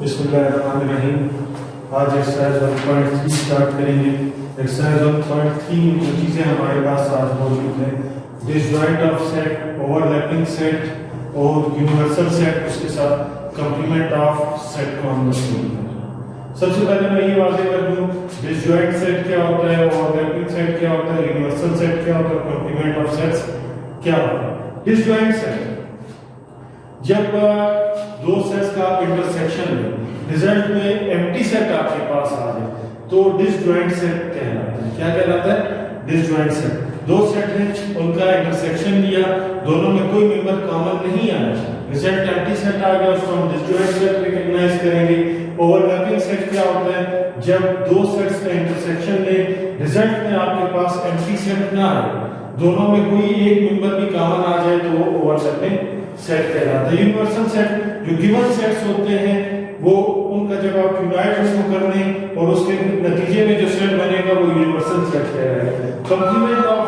बिस्मिल्लाहिर्रहमानिर्रहीम। आज exercise 1.3 start करेंगे। एक्सरसाइज 1.3 में जो चीज़ें हमारे पास आज मौजूद हैं, disjoint of set, overlapping set और यूनिवर्सल सेट, उसके साथ कंप्लीमेंट ऑफ सेट को हम देखेंगे। सबसे पहले मैं ये वाज़ेह कर दूं, डिसजॉइंट सेट क्या होता है, ओवरलैपिंग सेट क्या होता है, यूनिवर्सल सेट क्या होता है, कंप्लीमेंट ऑफ सेट्स क्या होता है। डिसजॉइंट सेट जब दो सेट्स का आप इंटरसेक्शन में रिजल्ट में एम्प्टी सेट आपके पास आ जाए तो डिसजॉइंट सेट कहलाता है। क्या कहलाता है? Disjoint set. दो सेट हैं, उनका इंटरसेक्शन लिया, दोनों में कोई मेंबर कॉमन नहीं आया, रिजल्ट एम्प्टी सेट आ गया, उसको हम डिसजॉइंट सेट रिकॉग्नाइज करेंगे। ओवरलैपिंग सेट क्या होता है? जब दो सेट्स का इंटरसेक्शन में रिजल्ट में आपके पास एम्प्टी सेट ना आए, दोनों में कोई एक मेंबर भी कॉमन आ जाए तो वो ओवरलैपिंग सेट कहलाता है। यूनिवर्सल सेट जो गिवन सेट्स होते हैं वो उनका जब आप यूनाइट उसको कर दें और उसके नतीजे में जो सेट बनेगा वो यूनिवर्सल सेट कहलाएगा। कंप्लीमेंट ऑफ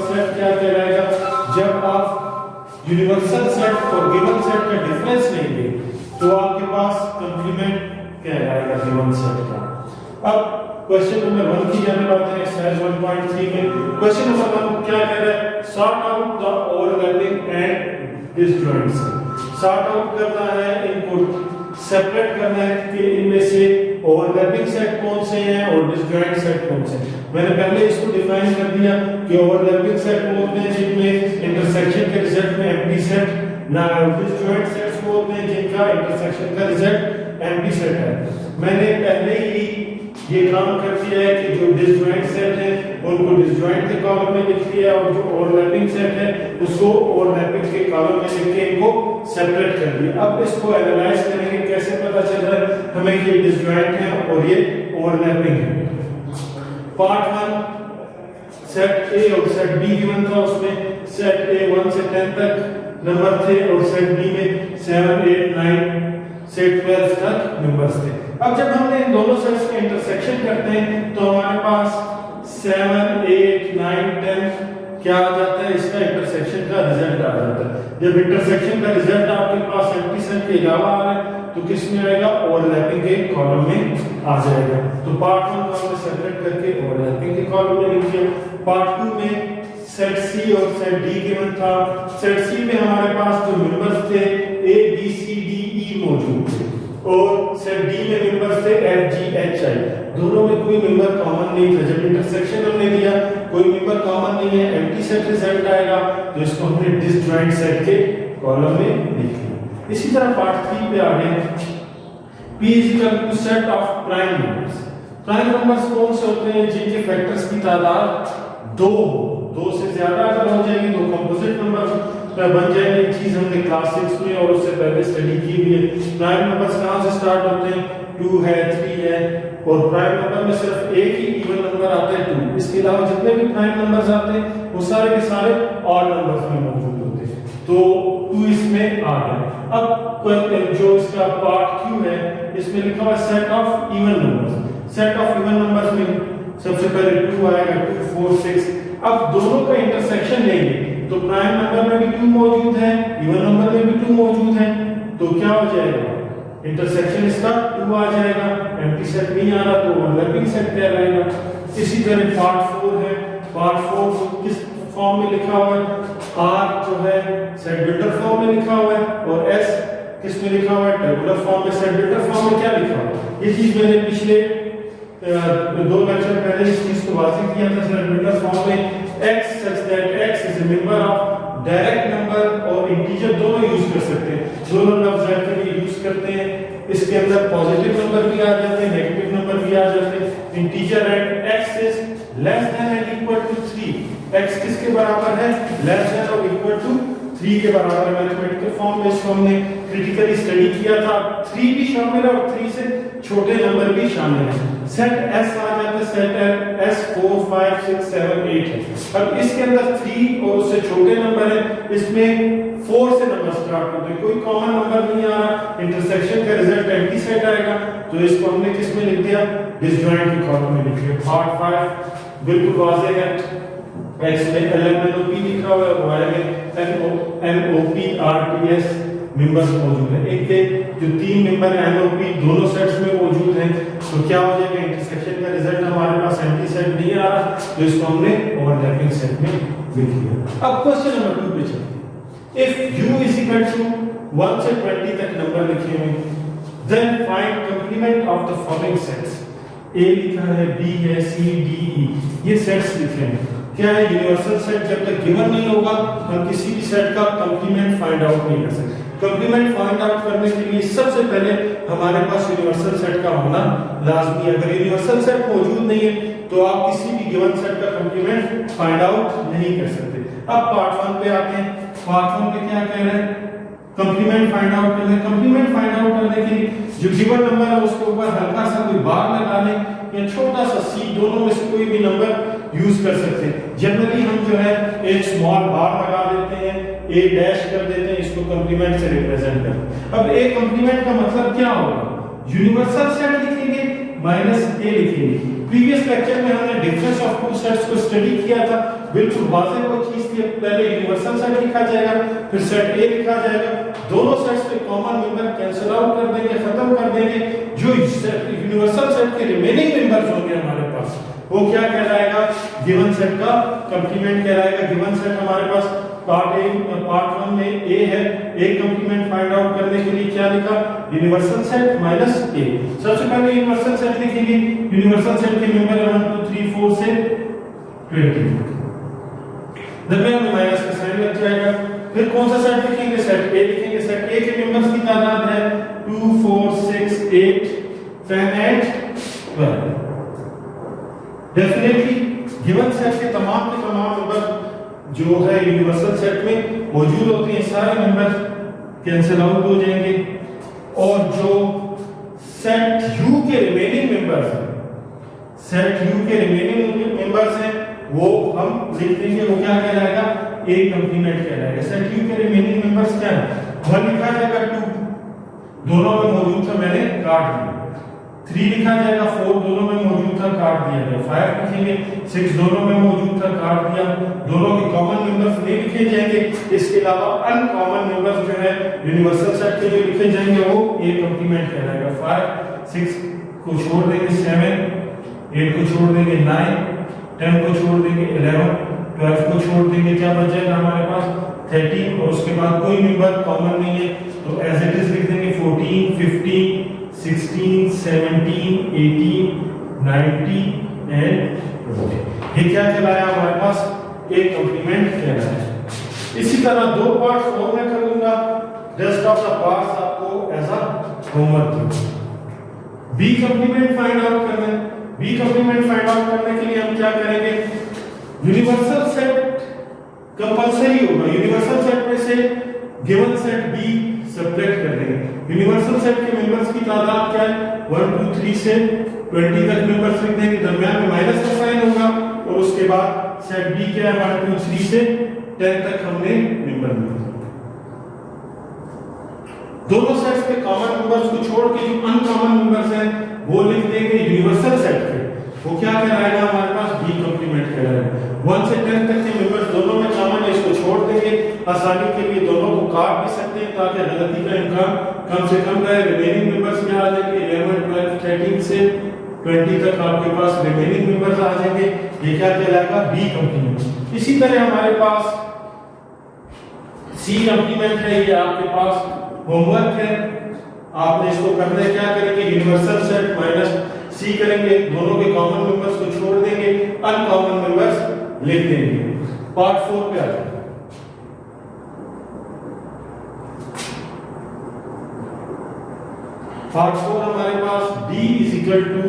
सेट क्या कहलाएगा? जब आप यूनिवर्सल सेट और गिवन सेट का डिफरेंस लेंगे तो आपके पास कंप्लीमेंट कहलाएगा गिवन सेट का। अब क्वेश्चन नंबर 1 की जाने बात है एक्सरसाइज 1.3 में। क्वेश्चन नंबर 1 क्या कह रहा है? Sort out the overlapping and disjoint set. Sort out करना है, इनको सेपरेट करना है कि इनमें से ओवरलैपिंग सेट कौन से हैं और डिसजॉइंट सेट कौन से हैं। मैंने पहले इसको डिफाइन कर दिया कि ओवरलैपिंग सेट वो होते हैं जिनमें इंटरसेक्शन के रिजल्ट में एम्प्टी सेट ना, डिसजॉइंट सेट्स वो होते हैं जिनका इंटरसेक्शन का रिजल्ट एम्प्टी सेट है। मैंने पहले ही ये काम कर दिया है कि जो डिसजॉइंट सेट है उनको डिसजॉइंट के कॉलम में लिख दिया और जो ओवरलैपिंग सेट है उसको ओवरलैपिंग के कॉलम में लिख के इनको सेपरेट कर दिया। अब इसको एनालाइज करेंगे, कैसे पता चल रहा है हमें कि ये डिसजॉइंट है और ये ओवरलैपिंग है। पार्ट 1 सेट ए और सेट बी गिवन था, उसमें सेट ए 1 से 10 तक नंबर थे और सेट बी में 7 8 9 से 12 तक नंबर्स थे। अब जब हमने इन दोनों सेट्स का इंटरसेक्शन करते हैं तो हमारे पास 7 8 9 10 क्या आ जाता है? इसका इंटरसेक्शन का रिजल्ट आ जाता है। जब इंटरसेक्शन का रिजल्ट आपके पास एम्प्टी सेट के अलावा आ रहा है तो किस में आएगा? ओवरलैपिंग के कॉलम में आ जाएगा। तो पार्ट 1 को हमने सेपरेट करके ओवरलैपिंग के कॉलम में लिख दिया। पार्ट 2 में सेट सी और सेट डी गिवन था। सेट सी में हमारे पास जो मेंबर्स थे A B C D E मौजूद थे और सेट डी में मेंबर्स थे एफ जी एच आई। दोनों में कोई मेंबर कॉमन नहीं था। जब इंटरसेक्शन हमने दिया कोई मेंबर कॉमन नहीं है, एम्प्टी सेट रिजल्ट आएगा तो इसको हमने डिसजॉइंट सेट के कॉलम में लिख लिया। इसी तरह पार्ट 3 पे आ गए। P is equal to set of prime numbers। Prime numbers कौन से होते हैं? जिनके फैक्टर्स की तादाद 2 से ज्यादा अगर हो जाएगी तो कंपोजिट नंबर बन जाएंगे। चीज हमने क्लास 6 में और उससे पहले स्टडी की हुई है। प्राइम नंबर्स कहां से स्टार्ट होते हैं? 2 है, 3 है और प्राइम नंबर में सिर्फ एक ही इवन नंबर आता है 2। इसके अलावा जितने भी प्राइम नंबर्स आते हैं वो सारे के सारे ऑड नंबर्स में मौजूद होते हैं। तो 2 इसमें आ गया। अब जो इसका पार्ट क्यू है इसमें लिखा हुआ set of even numbers. Set of even numbers में सबसे पहले 2 आएगा, 2 4 6। अब दोनों का इंटरसेक्शन लेंगे तो प्राइम नंबर में भी 2 मौजूद है, इवन नंबर में भी 2 मौजूद है, तो क्या हो जाएगा? इंटरसेक्शन इसका 2 आ जाएगा। एम्प्टी सेट नहीं आ रहा तो ओवरलैपिंग सेट कहलाएगा। इसी तरह पार्ट 4 है। पार्ट 4 किस फॉर्म में लिखा हुआ है? आर जो है सेट बिल्डर फॉर्म में लिखा हुआ है और एस किस में लिखा हुआ है? टेबुलर फॉर्म में। सेट बिल्डर फॉर्म में क्या लिखा हुआ है? ये चीज मैंने पिछले 2 लेक्चर पहले इस चीज को वाज़ेह किया था। सेट बिल्डर फॉर्म में x such that x is a member of direct number और इंटीजर दोनों यूज कर सकते हैं। दोनों लफ्ज के लिए यूज करते हैं। इसके अंदर पॉजिटिव नंबर भी आ जाते हैं, नेगेटिव नंबर भी आ जाते हैं। Integer and x is less than and equal to 3। x किसके बराबर है? less than और equal to 3 के बराबर। मैथमेटिकल फॉर्म में इसको हमने क्रिटिकली स्टडी किया था। 3 भी शामिल है और 3 से छोटे नंबर भी शामिल है। सेट s आ जाता है, सेट s 4 5 6 7 8 है। अब इसके अंदर 3 और उससे छोटे नंबर है, इसमें 4 से नंबर स्टार्ट होते हैं, कोई कॉमन नंबर नहीं आ रहा। इंटरसेक्शन का रिजल्ट एम्प्टी सेट आएगा तो इसको हमने किस में लिख दिया? डिसजॉइंट के कॉलम में लिख दिया। पार्ट 5 बिल्कुल वाज़ेह है। x में LMNOP लिखा हुआ है, y में NOPRTS मेंबर्स मौजूद हैं, एक के जो 3 मेंबर एन और पी दोनों सेट्स में मौजूद हैं, तो क्या हो जाएगा, इंटरसेक्शन का रिजल्ट हमारे पास एम्प्टी सेट नहीं आ रहा, तो इसको हमने ओवरलैपिंग सेट में लिख लिया। अब क्वेश्चन नंबर 2 पे चलते हैं। If u is equal to 1 से 20 तक नंबर लिखे हुए, then find complement of the following sets. a लिखा है, b है, c d e, ये सेट्स लिखे हैं। क्या है, यूनिवर्सल सेट जब तक गिवन नहीं होगा हम किसी भी सेट का कंप्लीमेंट फाइंड आउट नहीं कर सकते। कंप्लीमेंट फाइंड आउट करने के लिए सबसे पहले हमारे पास यूनिवर्सल सेट का होना लाजमी है। अगर यूनिवर्सल सेट मौजूद नहीं है तो आप किसी भी गिवन सेट का कंप्लीमेंट फाइंड आउट नहीं कर सकते। अब पार्ट 1 पे आते हैं। पार्ट 1 पे क्या कह रहे हैं, कंप्लीमेंट फाइंड आउट करना है। कंप्लीमेंट फाइंड आउट करने के लिए जो गिवन नंबर है उसके ऊपर हल्का सा कोई बार लगा लें या छोटा सा सी, दोनों में से कोई भी नंबर यूज कर सकते हैं। जनरली हम जो है एक स्मॉल बार लगा देते हैं, ए डैश कर देते हैं, इसको कंप्लीमेंट से रिप्रेजेंट करते हैं। अब ए कंप्लीमेंट का मतलब क्या होगा, यूनिवर्सल सेट लिखेंगे माइनस ए लिखेंगे। प्रीवियस लेक्चर में हमने डिफरेंस ऑफ टू सेट्स को स्टडी किया था, बिल्कुल वाज़ेह वो चीज थी। पहले यूनिवर्सल सेट लिखा जाएगा, फिर सेट ए लिखा जाएगा, दोनों सेट्स के कॉमन मेंबर कैंसिल आउट कर देंगे, खत्म कर देंगे। जो यूनिवर्सल सेट के रिमेनिंग मेंबर्स होंगे हमारे पास, वो क्या कहलाएगा, गिवन सेट का कंप्लीमेंट कहलाएगा। गिवन सेट हमारे पास पार्ट 1 में ए है, ए कंप्लीमेंट फाइंड आउट करने के लिए क्या लिखा, यूनिवर्सल सेट माइनस ए। सबसे पहले यूनिवर्सल सेट लिखेंगे, यूनिवर्सल सेट के मेंबर 1 2 3 4 से 20, दरमियान में माइनस का साइन लग जाएगा। फिर कौन सा सेट लिखेंगे, सेट ए लिखेंगे। सेट ए के मेंबर्स की तादाद है 2 4 6 8 10 8 12। डेफिनेटली गिवन सेट के तमाम मेंबर जो है यूनिवर्सल सेट में मौजूद होते हैं, सारे मेंबर कैंसिल आउट हो जाएंगे। और जो सेट यू के रिमेनिंग मेंबर्स हैं, सेट यू के रिमेनिंग मेंबर्स हैं, वो हम लिख देंगे, वो क्या कहलाएगा, ए कंप्लीमेंट कहलाएगा। सेट यू के रिमेनिंग मेंबर्स क्या है, 1 लिखा जाएगा, 2 दोनों में मौजूद था, मैंने काट दिया। 3 लिखा जाएगा, 4 दोनों में मौजूद था, काट दिया गया। 5 लिखेंगे, 6 दोनों में मौजूद था, काट दिया। दोनों के कॉमन मेंबर्स नहीं लिखे जाएंगे, इसके अलावा अनकॉमन मेंबर्स जो है यूनिवर्सल सेट के जो लिखे जाएंगे वो ए कंप्लीमेंट कहलाएगा। 5 6 को छोड़ देंगे, 7 8 को छोड़ देंगे, 9 10 को छोड़ देंगे, 11 12 को छोड़ देंगे, क्या बच जाएगा हमारे पास 13। और उसके बाद कोई मेंबर कॉमन नहीं है तो एज इट इज लिख देंगे 14 15 16 17 18 19 एंड 20। ये क्या कहलाया हमारे पास, एक कंप्लीमेंट कहलाया। इसी तरह 2 पार्ट्स और मैं कर लूंगा, रेस्ट ऑफ द पार्ट्स आपको एज अ होमवर्क दूंगा। बी कंप्लीमेंट फाइंड आउट करना है। बी कंप्लीमेंट फाइंड आउट करने के लिए हम क्या करेंगे, यूनिवर्सल सेट कंपलसरी होगा। यूनिवर्सल सेट में से गिवन सेट बी सब्ट्रैक्ट कर देंगे। यूनिवर्सल सेट के मेंबर्स की तादाद क्या है, 1 2 3 से 20 तक मेंबर्स लिख देंगे, दरमियान में माइनस का साइन होगा। और उसके बाद सेट बी क्या है, 1 2 3 से 10 तक हमने मेंबर लिखे। दोनों सेट्स के कॉमन मेंबर्स को छोड़ के जो अनकॉमन मेंबर्स हैं वो लिख देंगे यूनिवर्सल सेट के। वो क्या कहलाएगा हमारे पास, बी कंप्लीमेंट कहलाएगा। 1 से 10 तक के मेंबर्स दोनों में कॉमन है, इसको छोड़ देंगे। आसानी के लिए दोनों को काट भी सकते हैं ताकि गलती का इम्कान कम से कम रहे। रिमेनिंग मेंबर्स क्या आ जाएंगे, 11 12 13 से 20 तक आपके पास रिमेनिंग मेंबर्स आ जाएंगे। ये क्या कहलाएगा, बी कंप्लीमेंट। इसी तरह हमारे पास सी कंप्लीमेंट है, ये आपके पास होमवर्क है। आपने इसको करना है, क्या करेंगे, यूनिवर्सल सेट माइनस सी करेंगे, दोनों के कॉमन मेंबर्स को छोड़ देंगे, अनकॉमन मेंबर्स लिख देंगे। पार्ट 4 पे आ जाए। पार्ट 4 हमारे पास d is equal to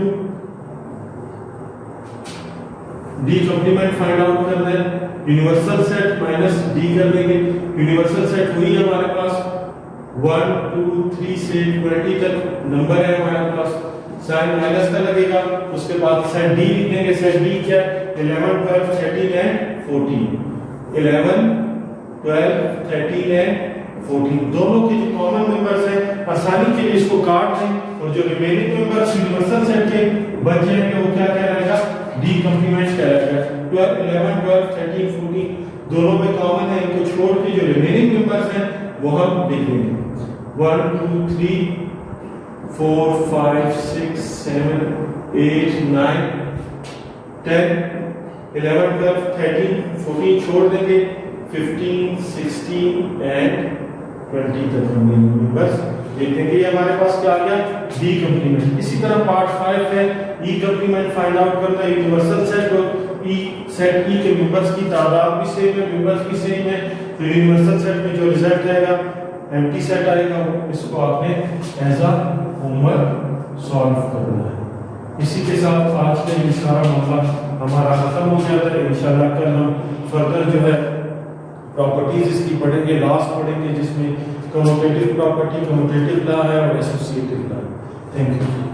d complement find out करना है। यूनिवर्सल सेट माइनस d कर देंगे। यूनिवर्सल सेट हुई हमारे पास 1 2 3 से 20 तक नंबर है हमारे पास, साइन माइनस का लगेगा। उसके बाद सेट d लिख देंगे। सेट d क्या है, 11 12 13 एंड 14। 11 12 13 एंड 14 दोनों के जो कॉमन मेंबर्स हैं, आसानी के लिए इसको काट दें और जो रिमेनिंग मेंबर्स यूनिवर्सल सेट के बच जाएंगे वो क्या कहलाएगा, डी कंप्लीमेंट कहलाएगा। 12 11 12 13 14 दोनों में कॉमन है, इनको छोड़ के जो रिमेनिंग मेंबर्स हैं वो हम लिख लेंगे 1 2 3 4 5 6 7 8 9 10 11 12 13 14 छोड़ देंगे 15 16 एंड 20 तक हम मेंबर्स लिख देंगे। ये हमारे पास क्या आ गया डी कंप्लीमेंट। इसी तरह पार्ट 5 है ई कंप्लीमेंट फाइंड आउट करना है। यूनिवर्सल सेट और ई सेट ई के मेंबर्स की तादाद भी सेम है, मेंबर्स भी सेम है, तो यूनिवर्सल सेट में जो रिजल्ट आएगा एम्प्टी सेट आएगा, इसको आपने एज अ होमवर्क सॉल्व करना है। इसी के साथ आज का ये सारा मामला हमारा खत्म हो जाता है। इंशाल्लाह कल हम फर्दर जो है प्रॉपर्टीज इसकी पढ़ेंगे, लास्ट पढ़ेंगे जिसमें कम्यूटेटिव प्रॉपर्टी, कम्यूटेटिव लॉ है और एसोसिएटिव लॉ। Thank you.